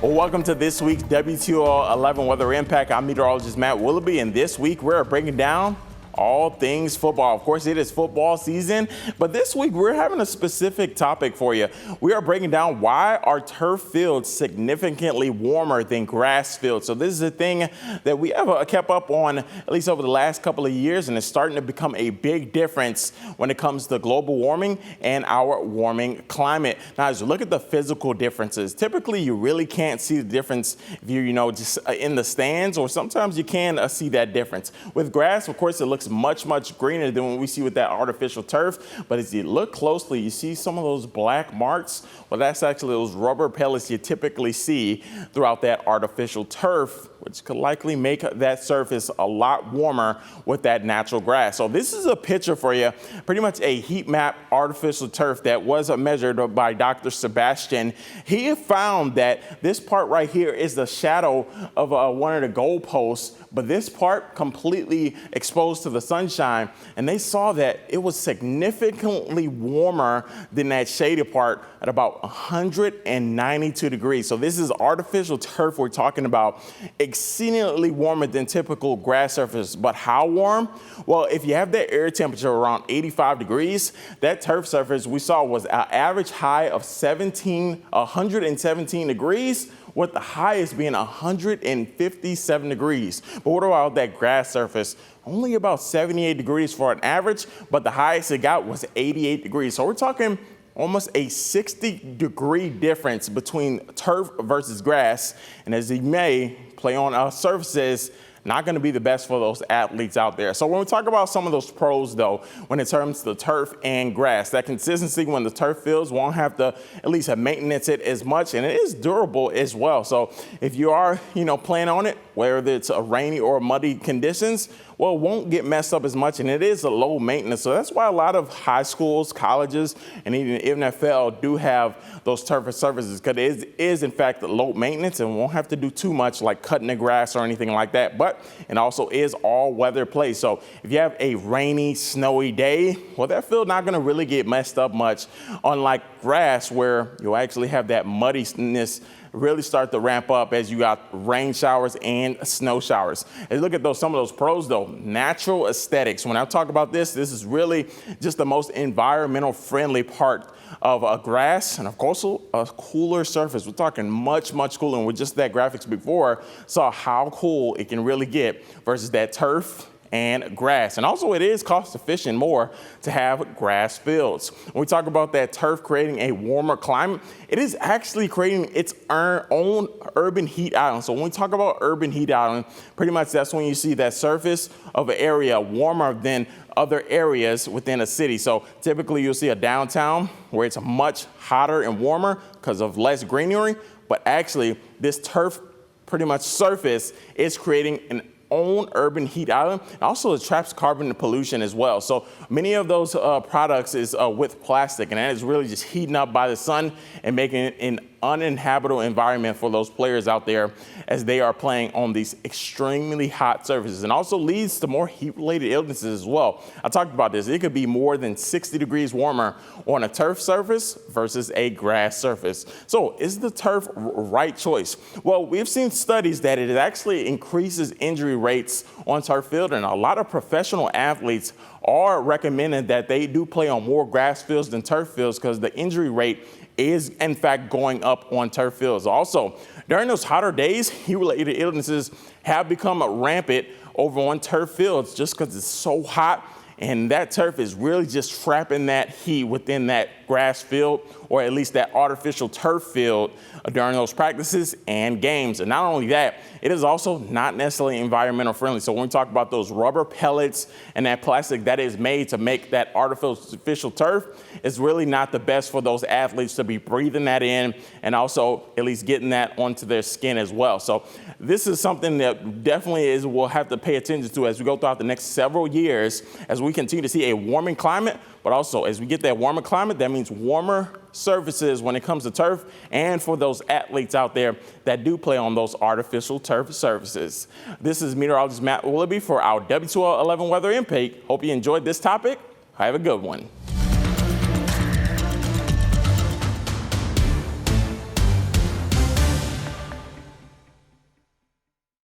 Well, welcome to this week's WTOL 11 Weather Impact. I'm meteorologist Matt Willoughby, and this week we're breaking down all things football. Of course, it is football season, but this week we're having a specific topic for you. We are breaking down why are turf fields significantly warmer than grass fields. So this is a thing that we have kept up on at least over the last couple of years, and it's starting to become a big difference when it comes to global warming and our warming climate. Now, as you look at the physical differences, typically you really can't see the difference if you're, just in the stands, or sometimes you can see that difference. With grass, of course, it looks much greener than what we see with that artificial turf. But as you look closely, you see some of those black marks. Well, that's actually those rubber pellets you typically see throughout that artificial turf, which could likely make that surface a lot warmer with that natural grass. So this is a picture for you, pretty much a heat map artificial turf that was measured by Dr. Sebastian. He found that this part right here is the shadow of one of the goalposts, but this part completely exposed to the sunshine, and they saw that it was significantly warmer than that shaded part at about 192 degrees. So this is artificial turf we're talking about, exceedingly warmer than typical grass surface. But how warm? Well, if you have that air temperature around 85 degrees, that turf surface we saw was an average high of 117 degrees, with the highest being 157 degrees. But what about that grass surface? Only about 78 degrees for an average, but the highest it got was 88 degrees. So we're talking almost a 60-degree difference between turf versus grass. And as you may play on surfaces, not going to be the best for those athletes out there. So when we talk about some of those pros, though, when it comes to turf and grass, that consistency when the turf fields won't have to at least have maintenance it as much, and it is durable as well. So if you are, playing on it, whether it's a rainy or muddy conditions, well, it won't get messed up as much, and it is a low maintenance. So that's why a lot of high schools, colleges, and even NFL do have those turf surfaces, because it is in fact low maintenance and won't have to do too much like cutting the grass or anything like that. But it also is all weather play. So if you have a rainy, snowy day, well, that field not going to really get messed up much, unlike grass where you'll actually have that muddiness really start to ramp up as you got rain showers and snow showers. And look at some of those pros though, natural aesthetics. When I talk about this is really just the most environmental friendly part of a grass, and of course a cooler surface. We're talking much cooler, and with just that graphics before saw how cool it can really get versus that turf and grass. And also it is cost efficient more to have grass fields. When we talk about that turf creating a warmer climate, it is actually creating its own urban heat island. So when we talk about urban heat island, pretty much that's when you see that surface of an area warmer than other areas within a city. So typically you'll see a downtown where it's much hotter and warmer because of less greenery, but actually this turf pretty much surface is creating an own urban heat island, and also it traps carbon pollution as well. So many of those products is with plastic, and that is really just heating up by the sun and making it an uninhabitable environment for those players out there as they are playing on these extremely hot surfaces, and also leads to more heat-related illnesses as well. I talked about this. It could be more than 60 degrees warmer on a turf surface versus a grass surface. So is the turf right choice? Well, we've seen studies that it actually increases injury rates on turf field, and a lot of professional athletes are recommending that they do play on more grass fields than turf fields because the injury rate is in fact going up on turf fields. Also, during those hotter days, heat-related illnesses have become rampant over on turf fields just because it's so hot, and that turf is really just trapping that heat within that grass field, or at least that artificial turf field during those practices and games. And not only that, it is also not necessarily environmental friendly. So when we talk about those rubber pellets and that plastic that is made to make that artificial turf, it's really not the best for those athletes to be breathing that in, and also at least getting that onto their skin as well. So this is something that definitely we'll have to pay attention to as we go throughout the next several years, as we continue to see a warming climate. But also, as we get that warmer climate, that means warmer surfaces when it comes to turf, and for those athletes out there that do play on those artificial turf surfaces. This is meteorologist Matt Willoughby for our WTOL 11 Weather Impact. Hope you enjoyed this topic. Have a good one.